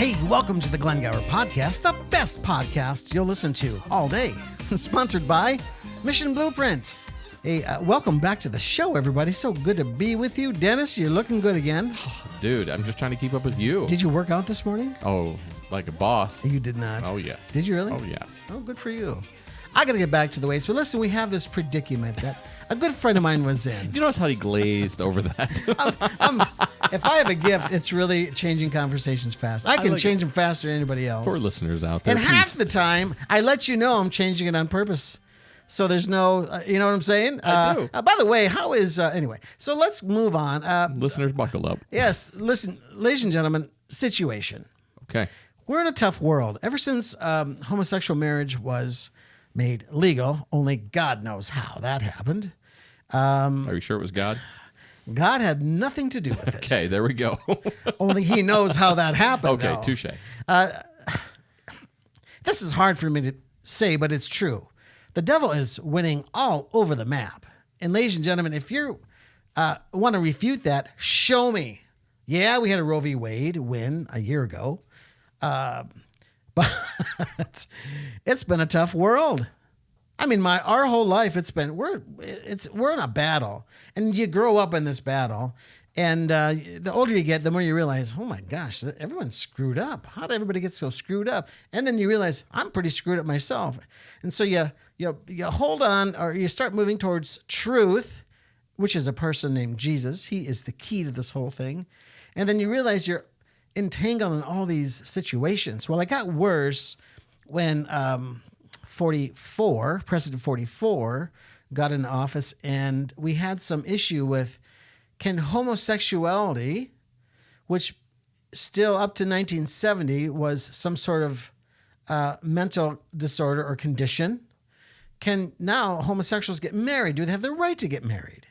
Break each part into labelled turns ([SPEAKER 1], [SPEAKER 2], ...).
[SPEAKER 1] Hey, welcome to the Glen Podcast, the best podcast you'll listen to all day. Sponsored by Mission Blueprint. Hey, welcome back to the show, everybody. So good to be with you. Dennis, you're looking good again.
[SPEAKER 2] Dude, I'm just trying to keep up with you.
[SPEAKER 1] Did you work out this morning?
[SPEAKER 2] Oh, like a boss.
[SPEAKER 1] You did not.
[SPEAKER 2] Oh, yes.
[SPEAKER 1] Did you really?
[SPEAKER 2] Oh, yes.
[SPEAKER 1] Oh, good for you. I got to get back to the waist. But listen, we have this predicament that a good friend of mine was in.
[SPEAKER 2] You notice how he glazed over that?
[SPEAKER 1] If I have a gift, it's really changing conversations fast. I can change them faster than anybody else.
[SPEAKER 2] For listeners out there,
[SPEAKER 1] and half the time, I let you know I'm changing it on purpose. So there's no, you know what I'm saying?
[SPEAKER 2] I do.
[SPEAKER 1] By the way, how is, anyway, so let's move on.
[SPEAKER 2] Listeners, buckle up.
[SPEAKER 1] Yes, listen, ladies and gentlemen, situation.
[SPEAKER 2] Okay.
[SPEAKER 1] We're in a tough world. Ever since homosexual marriage was made legal, only God knows how that happened.
[SPEAKER 2] Are you sure it was God?
[SPEAKER 1] God had nothing to do with it.
[SPEAKER 2] Okay, there we go.
[SPEAKER 1] Only he knows how that happened.
[SPEAKER 2] Okay,
[SPEAKER 1] though.
[SPEAKER 2] touche.
[SPEAKER 1] This is hard for me to say, but it's true. The devil is winning all over the map. And ladies and gentlemen, if you want to refute that, show me. Yeah, we had a Roe v. Wade win a year ago. But it's been a tough world. I mean, our whole life we're in a battle, and you grow up in this battle, and the older you get, the more you realize, oh my gosh, everyone's screwed up. How did everybody get so screwed up? And then you realize I'm pretty screwed up myself, and so you hold on, or you start moving towards truth, which is a person named Jesus. He is the key to this whole thing, and then you realize you're entangled in all these situations. Well, it got worse when President 44 got in office, and we had some issue with, can homosexuality, which still up to 1970 was some sort of mental disorder or condition, can now homosexuals get married? Do they have the right to get married?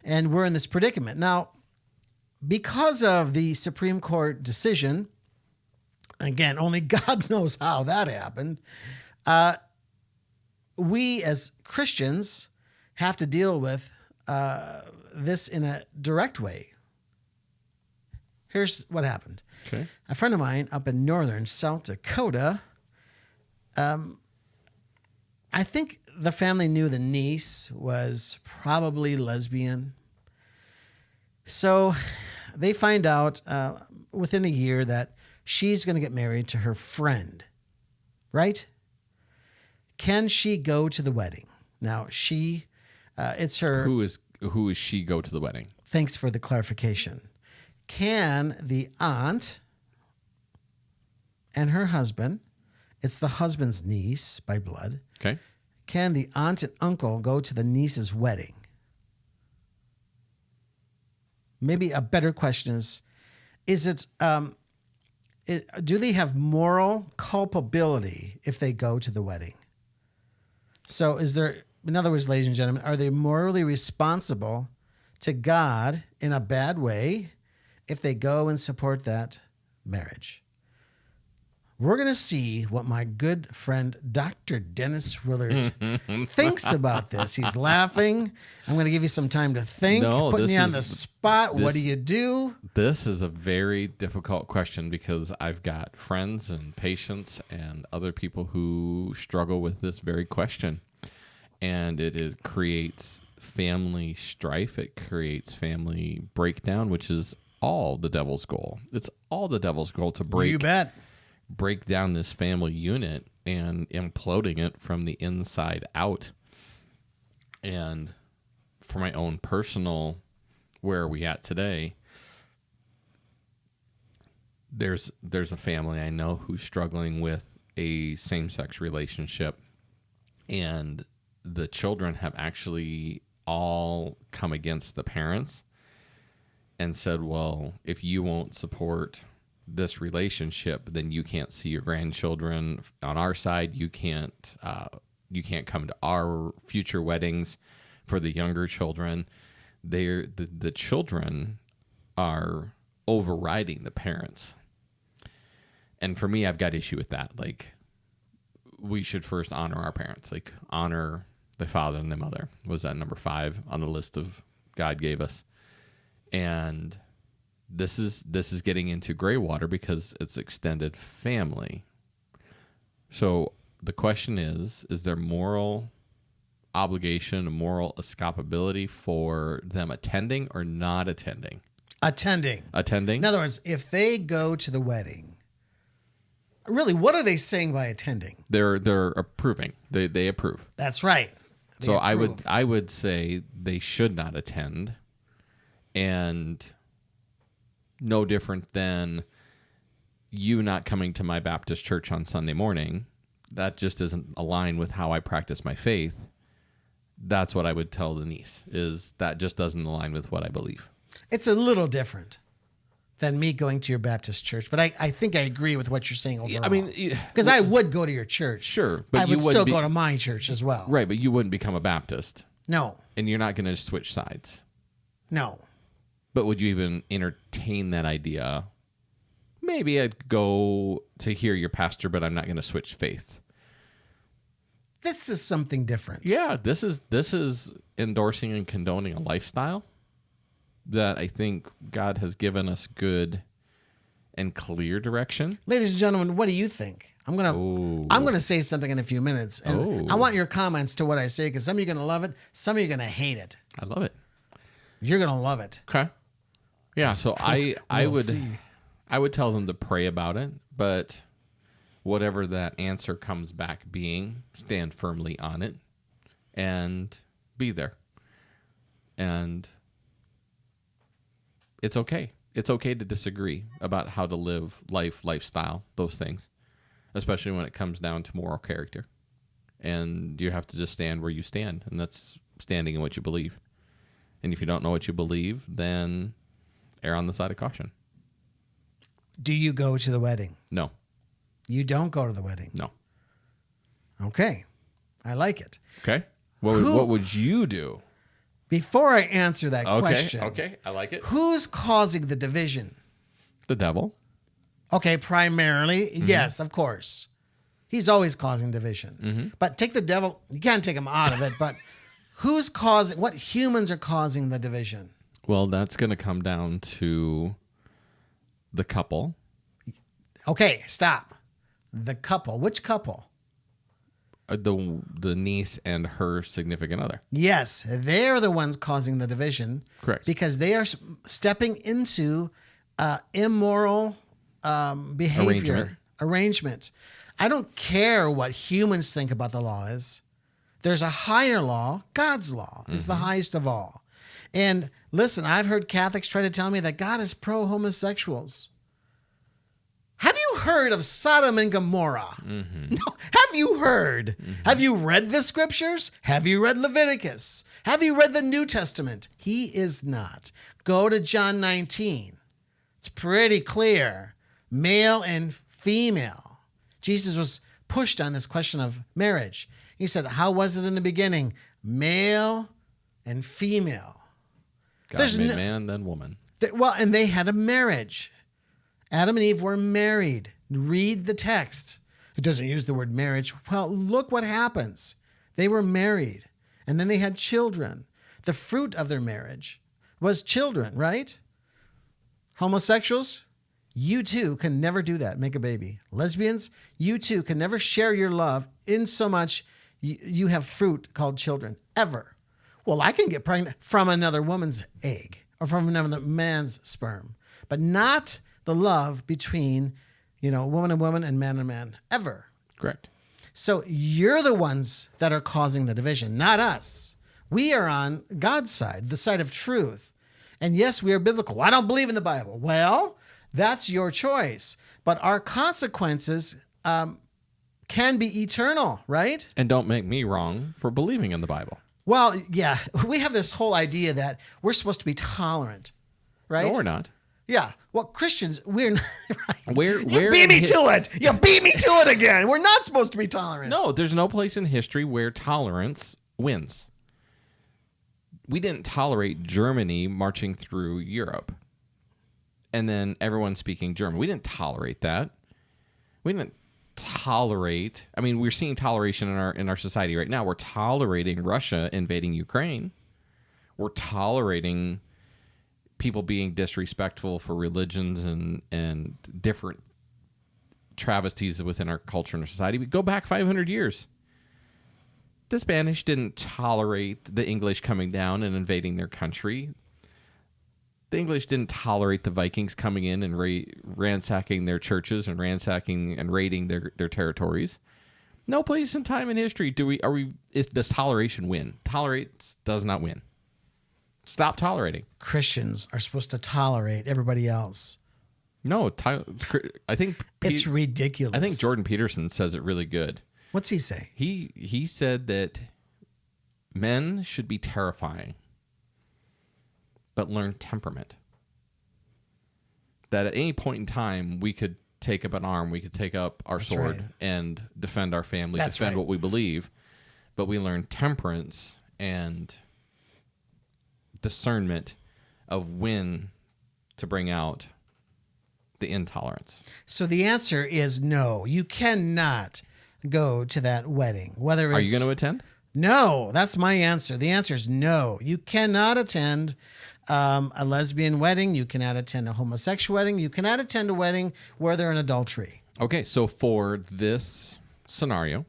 [SPEAKER 1] And we're in this predicament. Now, because of the Supreme Court decision, again, only God knows how that happened, we as Christians have to deal with this in a direct way. Here's what happened.
[SPEAKER 2] Okay.
[SPEAKER 1] A friend of mine up in northern South Dakota, I think the family knew the niece was probably lesbian. So they find out within a year that she's going to get married to her friend, right? Can she go to the wedding? Now, it's her...
[SPEAKER 2] Who is she go to the wedding?
[SPEAKER 1] Thanks for the clarification. Can the aunt and her husband, it's the husband's niece by blood,
[SPEAKER 2] Okay.
[SPEAKER 1] can the aunt and uncle go to the niece's wedding? Maybe a better question is it, do they have moral culpability if they go to the wedding? So in other words, ladies and gentlemen, are they morally responsible to God in a bad way if they go and support that marriage? We're going to see what my good friend, Dr. Dennis Willard, thinks about this. He's laughing. I'm going to give you some time to think. Putting you on the spot. What do you do?
[SPEAKER 2] This is a very difficult question because I've got friends and patients and other people who struggle with this very question. And it creates family strife. It creates family breakdown, which is all the devil's goal. It's all the devil's goal to break.
[SPEAKER 1] You bet.
[SPEAKER 2] Break down this family unit and imploding it from the inside out. And for my own personal, where are we at today? There's a family I know who's struggling with a same-sex relationship, and the children have actually all come against the parents and said, well, if you won't support this relationship, then you can't see your grandchildren on our side. You can't come to our future weddings for the younger children. The children are overriding the parents. And for me, I've got issue with that. Like, we should first honor our parents, like honor the father and the mother. Was that number 5 on the list of God gave us? And this is getting into gray water because it's extended family. So the question is there moral obligation, moral escapability for them attending or not attending?
[SPEAKER 1] Attending.
[SPEAKER 2] Attending?
[SPEAKER 1] In other words, if they go to the wedding, really, what are they saying by attending?
[SPEAKER 2] They're approving. They approve.
[SPEAKER 1] That's right. They
[SPEAKER 2] So
[SPEAKER 1] approve.
[SPEAKER 2] I would say they should not attend, and no different than you not coming to my Baptist church on Sunday morning. That just doesn't align with how I practice my faith. That's what I would tell the niece, is that just doesn't align with what I believe.
[SPEAKER 1] It's a little different than me going to your Baptist church, but I think I agree with what you're saying overall.
[SPEAKER 2] I mean,
[SPEAKER 1] because I would go to your church.
[SPEAKER 2] Sure, but
[SPEAKER 1] I
[SPEAKER 2] you
[SPEAKER 1] would
[SPEAKER 2] wouldn't
[SPEAKER 1] still
[SPEAKER 2] be-
[SPEAKER 1] go to my church as well.
[SPEAKER 2] right, but you wouldn't become a Baptist,
[SPEAKER 1] No,
[SPEAKER 2] and you're not going to switch sides.
[SPEAKER 1] no.
[SPEAKER 2] But would you even entertain that idea? Maybe I'd go to hear your pastor, but I'm not going to switch faith.
[SPEAKER 1] This is something different.
[SPEAKER 2] Yeah, this is endorsing and condoning a lifestyle that I think God has given us good and clear direction.
[SPEAKER 1] Ladies and gentlemen, what do you think? I'm gonna say something in a few minutes, and I want your comments to what I say, because some of you are gonna love it, some of you are gonna hate it.
[SPEAKER 2] I love it.
[SPEAKER 1] You're gonna love it.
[SPEAKER 2] Okay. Yeah, so I
[SPEAKER 1] We'll
[SPEAKER 2] would
[SPEAKER 1] see.
[SPEAKER 2] I would tell them to pray about it, but whatever that answer comes back being, stand firmly on it and be there. And it's okay. It's okay to disagree about how to live life, lifestyle, those things, especially when it comes down to moral character. And you have to just stand where you stand, and that's standing in what you believe. And if you don't know what you believe, then err on the side of caution.
[SPEAKER 1] Do you go to the wedding?
[SPEAKER 2] No,
[SPEAKER 1] You don't go to the wedding.
[SPEAKER 2] no.
[SPEAKER 1] Okay. I like it.
[SPEAKER 2] Okay. What would you do?
[SPEAKER 1] Before I answer that question,
[SPEAKER 2] Okay. I like it.
[SPEAKER 1] who's causing the division?
[SPEAKER 2] The devil.
[SPEAKER 1] Okay, primarily, yes, of course. He's always causing division.
[SPEAKER 2] Mm-hmm.
[SPEAKER 1] But take the devil, you can't take him out of it, but what humans are causing the division?
[SPEAKER 2] Well, that's going to come down to the couple.
[SPEAKER 1] Okay, stop. The couple. Which couple?
[SPEAKER 2] The niece and her significant other.
[SPEAKER 1] Yes, they're the ones causing the division.
[SPEAKER 2] Correct.
[SPEAKER 1] Because they are stepping into immoral behavior. Arrangement. I don't care what humans think about the law is. There's a higher law. God's law is the highest of all. And listen, I've heard Catholics try to tell me that God is pro-homosexuals. Have you heard of Sodom and Gomorrah? No. Have you heard? Have you read the scriptures? Have you read Leviticus? Have you read the New Testament? He is not. Go to John 19. It's pretty clear. Male and female. Jesus was pushed on this question of marriage. He said, how was it in the beginning? Male and female.
[SPEAKER 2] God made man, then woman.
[SPEAKER 1] Well, and they had a marriage. Adam and Eve were married. Read the text. It doesn't use the word marriage. Well, look what happens. They were married, and then they had children. The fruit of their marriage was children, right? Homosexuals, you too can never do that, make a baby. Lesbians, you too can never share your love in so much you have fruit called children, ever. Well, I can get pregnant from another woman's egg or from another man's sperm, but not the love between, woman and woman and man, ever.
[SPEAKER 2] Correct.
[SPEAKER 1] So you're the ones that are causing the division, not us. We are on God's side, the side of truth. And yes, we are biblical. I don't believe in the Bible. Well, that's your choice. But our consequences can be eternal, right?
[SPEAKER 2] And don't make me wrong for believing in the Bible.
[SPEAKER 1] Well, yeah, we have this whole idea that we're supposed to be tolerant, right?
[SPEAKER 2] No, we're not.
[SPEAKER 1] Yeah. Well, Christians, we're not. Right?
[SPEAKER 2] Where
[SPEAKER 1] You beat me to it. You beat me to it again. We're not supposed to be tolerant.
[SPEAKER 2] No, there's no place in history where tolerance wins. We didn't tolerate Germany marching through Europe and then everyone speaking German. We didn't tolerate that. We didn't tolerate. I mean, we're seeing toleration in our society right now. We're tolerating Russia invading Ukraine. We're tolerating people being disrespectful for religions and different travesties within our culture and our society. We go back 500 years. The Spanish didn't tolerate the English coming down and invading their country. The English didn't tolerate the Vikings coming in and ransacking their churches and ransacking and raiding their territories. No place in time in history does toleration win. Tolerance does not win. Stop tolerating.
[SPEAKER 1] Christians are supposed to tolerate everybody else.
[SPEAKER 2] No, I think
[SPEAKER 1] it's ridiculous.
[SPEAKER 2] I think Jordan Peterson says it really good.
[SPEAKER 1] What's he say?
[SPEAKER 2] He said that men should be terrifying, but learn temperament. That at any point in time, we could take up an arm, we could take up our sword and defend our family, defend what we believe, but we learn temperance and discernment of when to bring out the intolerance.
[SPEAKER 1] So the answer is no. You cannot go to that wedding. Are
[SPEAKER 2] you going to attend?
[SPEAKER 1] No, that's my answer. The answer is no. You cannot attend a lesbian wedding. You cannot attend a homosexual wedding. You cannot attend a wedding where they're in adultery.
[SPEAKER 2] Okay, so for this scenario,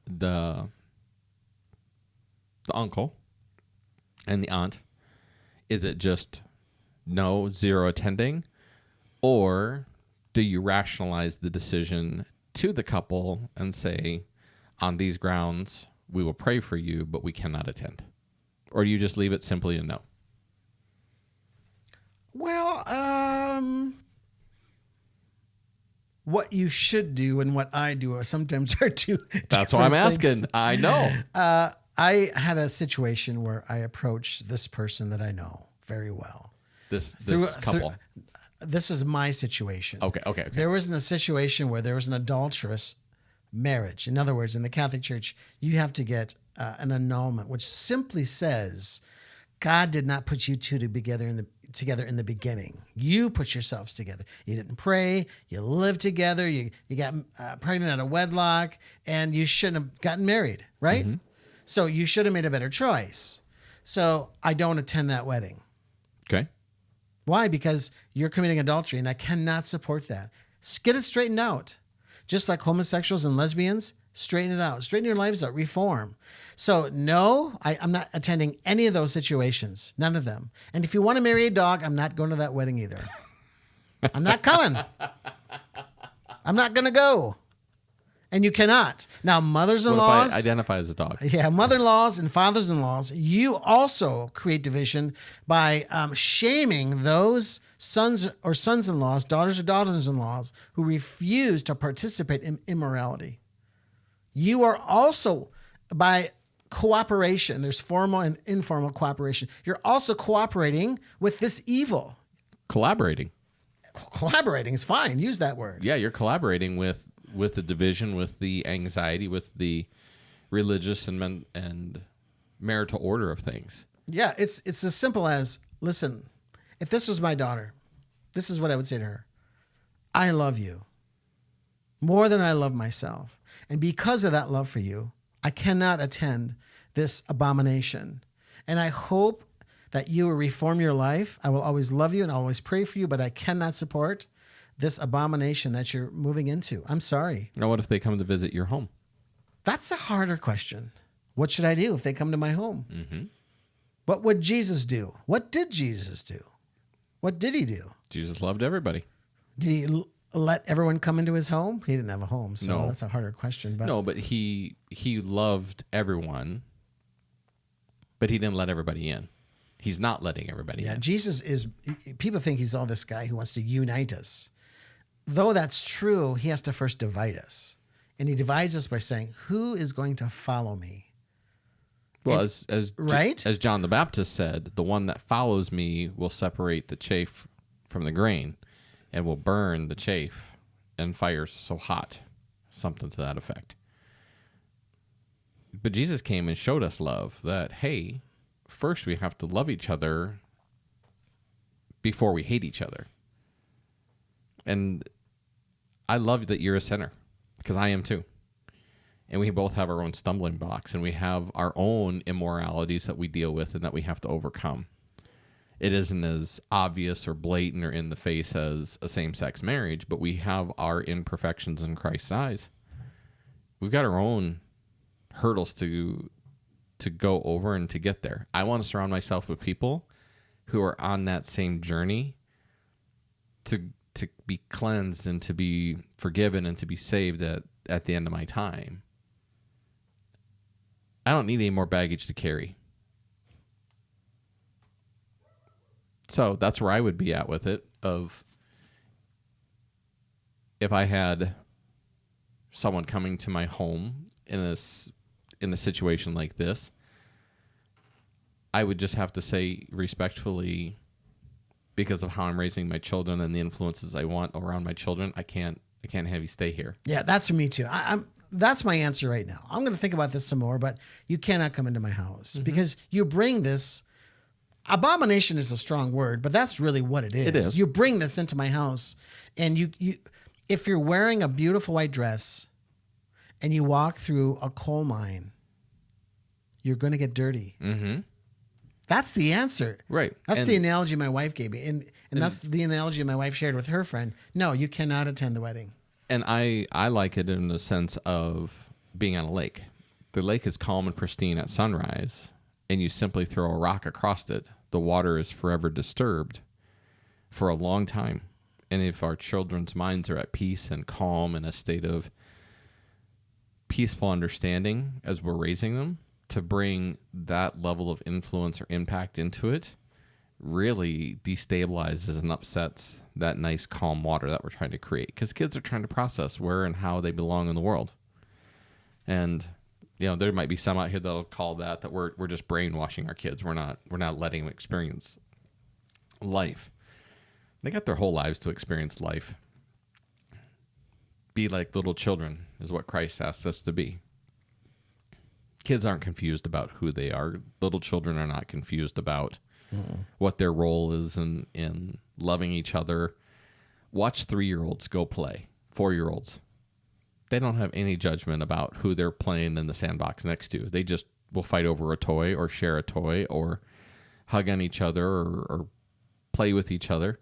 [SPEAKER 2] the uncle and the aunt, is it just no, zero attending? Or do you rationalize the decision to the couple and say, on these grounds, we will pray for you, but we cannot attend? Or do you just leave it simply a no?
[SPEAKER 1] Well, what you should do and what I do sometimes are two
[SPEAKER 2] That's why I'm asking.
[SPEAKER 1] things.
[SPEAKER 2] I know.
[SPEAKER 1] I had a situation where I approached this person that I know very well.
[SPEAKER 2] This couple.
[SPEAKER 1] This is my situation.
[SPEAKER 2] Okay.
[SPEAKER 1] There wasn't a situation where there was an adulterous marriage. In other words, in the Catholic Church, you have to get an annulment, which simply says God did not put you two together in the beginning. You put yourselves together. You didn't pray. You lived together. You got pregnant out of wedlock, and you shouldn't have gotten married, right? Mm-hmm. So you should have made a better choice. So I don't attend that wedding.
[SPEAKER 2] Okay.
[SPEAKER 1] Why? Because you're committing adultery, and I cannot support that. Get it straightened out. Just like homosexuals and lesbians, straighten it out. Straighten your lives out. Reform. So no, I'm not attending any of those situations. None of them. And if you want to marry a dog, I'm not going to that wedding either. I'm not coming. I'm not going to go. And you cannot. Now, mothers-in-laws.
[SPEAKER 2] What if I identify as a dog?
[SPEAKER 1] Yeah, mother-in-laws and fathers-in-laws. You also create division by shaming those sons or sons-in-laws, daughters or daughters-in-laws who refuse to participate in immorality. You are also, by cooperation, there's formal and informal cooperation. You're also cooperating with this evil.
[SPEAKER 2] Collaborating.
[SPEAKER 1] Collaborating is fine. Use that word.
[SPEAKER 2] Yeah, you're collaborating with the division, with the anxiety, with the religious and marital order of things.
[SPEAKER 1] Yeah, it's as simple as, listen, if this was my daughter, this is what I would say to her. I love you more than I love myself. And because of that love for you, I cannot attend this abomination. And I hope that you will reform your life. I will always love you and always pray for you, but I cannot support this abomination that you're moving into. I'm sorry.
[SPEAKER 2] Now, what if they come to visit your home?
[SPEAKER 1] That's a harder question. What should I do if they come to my home?
[SPEAKER 2] Mm-hmm.
[SPEAKER 1] What would Jesus do? What did Jesus do? What did he do?
[SPEAKER 2] Jesus loved everybody.
[SPEAKER 1] Did he let everyone come into his home? He didn't have a home, so that's a harder question. But
[SPEAKER 2] no, but he loved everyone, but he didn't let everybody in. He's not letting everybody in.
[SPEAKER 1] Yeah, Jesus is, people think he's all this guy who wants to unite us. Though that's true, he has to first divide us. And he divides us by saying, who is going to follow me?
[SPEAKER 2] Well,
[SPEAKER 1] right?
[SPEAKER 2] As John the Baptist said, the one that follows me will separate the chaff from the grain and will burn the chaff and fire so hot. Something to that effect. But Jesus came and showed us love, that, hey, first we have to love each other before we hate each other. And I love that you're a sinner, because I am too. And we both have our own stumbling blocks, and we have our own immoralities that we deal with and that we have to overcome. It isn't as obvious or blatant or in the face as a same-sex marriage, but we have our imperfections in Christ's eyes. We've got our own hurdles to go over and to get there. I want to surround myself with people who are on that same journey to be cleansed and to be forgiven and to be saved at the end of my time. I don't need any more baggage to carry. So that's where I would be at with it, of if I had someone coming to my home in a situation like this, I would just have to say respectfully, because of how I'm raising my children and the influences I want around my children, I can't have you stay here.
[SPEAKER 1] Yeah, that's for me too. That's my answer right now. I'm going to think about this some more, but you cannot come into my house because you bring this. Abomination is a strong word, but that's really what it is.
[SPEAKER 2] It is.
[SPEAKER 1] You bring this into my house, and you if you're wearing a beautiful white dress and you walk through a coal mine, you're going to get dirty. Mm-hmm. That's the answer.
[SPEAKER 2] Right.
[SPEAKER 1] That's the analogy my wife gave me. And that's the analogy my wife shared with her friend. No, you cannot attend the wedding.
[SPEAKER 2] And I like it in the sense of being on a lake. The lake is calm and pristine at sunrise, and you simply throw a rock across it. The water is forever disturbed for a long time. And if our children's minds are at peace and calm in a state of peaceful understanding as we're raising them, to bring that level of influence or impact into it really destabilizes and upsets that nice calm water that we're trying to create. Because kids are trying to process where and how they belong in the world. And there might be some out here that'll call that we're just brainwashing our kids. We're not letting them experience life. They got their whole lives to experience life. Be like little children is what Christ asks us to be. Kids aren't confused about who they are. Little children are not confused about what their role is in loving each other. Watch 3-year-olds go play. 4-year-olds. They don't have any judgment about who they're playing in the sandbox next to. They just will fight over a toy or share a toy or hug on each other or play with each other.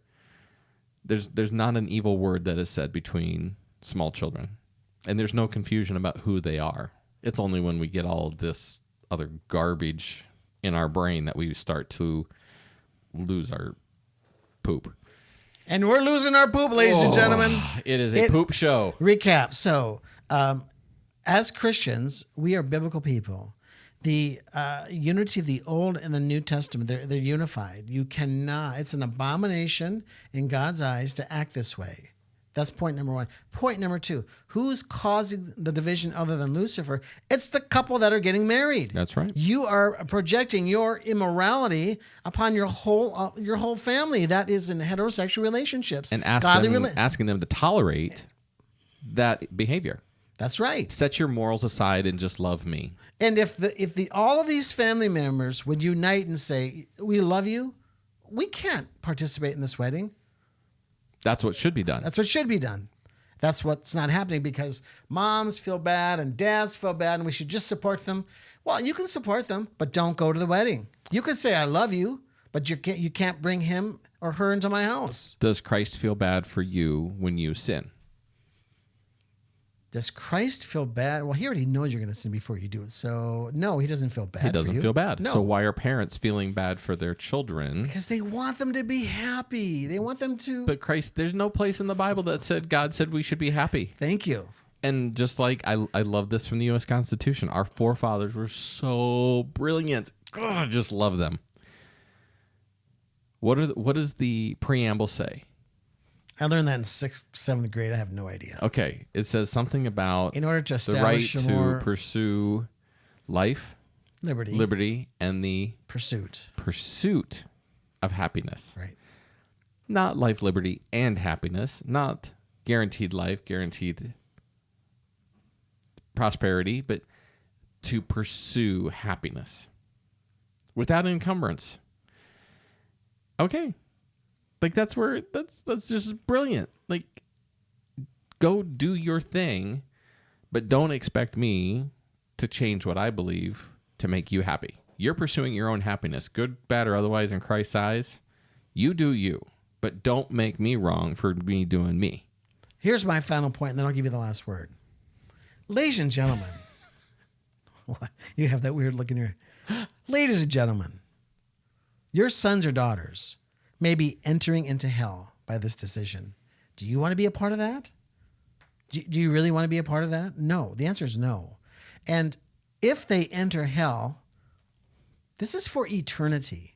[SPEAKER 2] There's not an evil word that is said between small children. And there's no confusion about who they are. It's only when we get all of this other garbage in our brain that we start to lose our poop.
[SPEAKER 1] And we're losing our poop, ladies and gentlemen.
[SPEAKER 2] It is a poop show.
[SPEAKER 1] Recap. So, as Christians, we are biblical people. The unity of the Old and the New Testament, they're unified. You cannot, it's an abomination in God's eyes to act this way. That's point number one. Point number two, who's causing the division other than Lucifer? It's the couple that are getting married.
[SPEAKER 2] That's right.
[SPEAKER 1] You are projecting your immorality upon your whole family. That is in heterosexual relationships.
[SPEAKER 2] And asking them to tolerate that behavior.
[SPEAKER 1] That's right.
[SPEAKER 2] Set your morals aside and just love me.
[SPEAKER 1] And if all of these family members would unite and say, we love you, we can't participate in this wedding.
[SPEAKER 2] That's what should be done.
[SPEAKER 1] That's what should be done. That's what's not happening because moms feel bad and dads feel bad and we should just support them. Well, you can support them, but don't go to the wedding. You could say, I love you, but you can't bring him or her into my house.
[SPEAKER 2] Does Christ feel bad for you when you sin?
[SPEAKER 1] Does Christ feel bad? Well, he already knows you're going to sin before you do it. So, no, he doesn't feel bad for you.
[SPEAKER 2] He doesn't feel bad.
[SPEAKER 1] No.
[SPEAKER 2] So why are parents feeling bad for their children?
[SPEAKER 1] Because they want them to be happy. They want them to...
[SPEAKER 2] But Christ, there's no place in the Bible that said God said we should be happy.
[SPEAKER 1] Thank you.
[SPEAKER 2] And just like I love this from the U.S. Constitution. Our forefathers were so brilliant. God, I just love them. What does the preamble say?
[SPEAKER 1] I learned that in 6th, 7th grade. I have no idea.
[SPEAKER 2] Okay. It says something about
[SPEAKER 1] in order to
[SPEAKER 2] the right
[SPEAKER 1] establish
[SPEAKER 2] to pursue life,
[SPEAKER 1] liberty,
[SPEAKER 2] and the
[SPEAKER 1] pursuit
[SPEAKER 2] of happiness.
[SPEAKER 1] Right.
[SPEAKER 2] Not life, liberty, and happiness. Not guaranteed life, guaranteed prosperity, but to pursue happiness without encumbrance. Okay. Like that's just brilliant. Like go do your thing, but don't expect me to change what I believe to make you happy. You're pursuing your own happiness, good, bad, or otherwise in Christ's eyes. You do you, but don't make me wrong for me doing me.
[SPEAKER 1] Here's my final point, and then I'll give you the last word. Ladies and gentlemen, you have that weird look in your... Ladies and gentlemen, your sons or daughters may be entering into hell by this decision. Do you want to be a part of that? Do you really want to be a part of that? No. The answer is no. And if they enter hell, this is for eternity.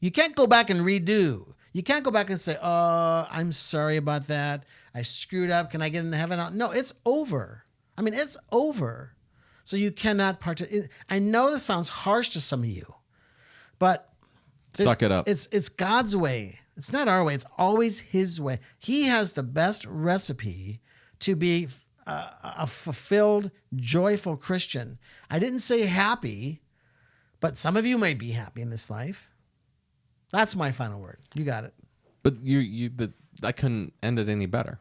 [SPEAKER 1] You can't go back and redo. You can't go back and say, I'm sorry about that. I screwed up. Can I get into heaven? No, it's over. I mean, it's over. So you cannot participate. I know this sounds harsh to some of you, but
[SPEAKER 2] suck it up.
[SPEAKER 1] It's God's way. It's not our way. It's always his way. He has the best recipe to be a fulfilled, joyful Christian. I didn't say happy, but some of you may be happy in this life. That's my final word. You got it.
[SPEAKER 2] But I couldn't end it any better.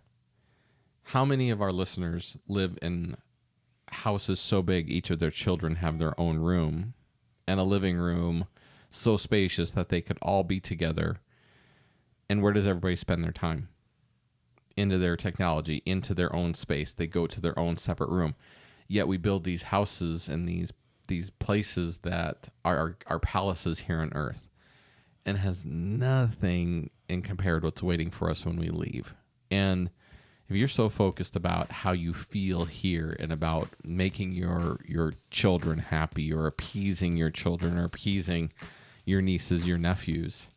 [SPEAKER 2] How many of our listeners live in houses so big each of their children have their own room and a living room so spacious that they could all be together? And where does everybody spend their time? Into their technology, into their own space. They go to their own separate room. Yet we build these houses and these places that are our palaces here on earth, and has nothing in compared to what's waiting for us when we leave. And if you're so focused about how you feel here and about making your children happy or appeasing your children or appeasing your nieces, your nephews,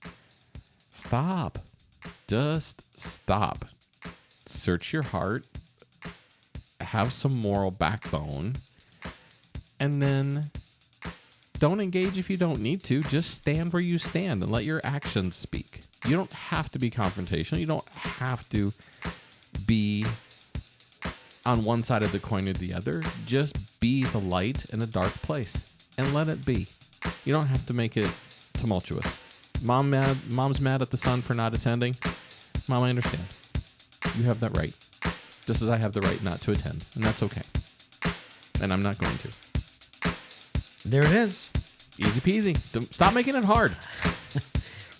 [SPEAKER 2] stop. Just stop. Search your heart. Have some moral backbone. And then don't engage if you don't need to. Just stand where you stand and let your actions speak. You don't have to be confrontational. You don't have to be on one side of the coin or the other. Just be the light in a dark place and let it be. You don't have to make it tumultuous. Mom's mad at the son for not attending. Mom, I understand. You have that right. Just as I have the right not to attend. And that's okay. And I'm not going to.
[SPEAKER 1] There it is.
[SPEAKER 2] Easy peasy. Stop making it hard.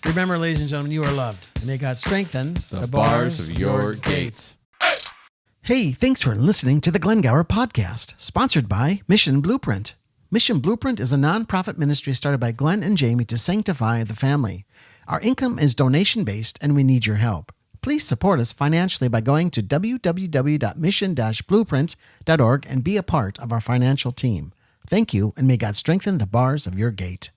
[SPEAKER 1] Remember, ladies and gentlemen, you are loved. And may God strengthen
[SPEAKER 2] the bars of your gates.
[SPEAKER 1] Hey, thanks for listening to the Glen Podcast, sponsored by Mission Blueprint. Mission Blueprint is a nonprofit ministry started by Glen and Jamie to sanctify the family. Our income is donation-based, and we need your help. Please support us financially by going to www.mission-blueprint.org and be a part of our financial team. Thank you, and may God strengthen the bars of your gate.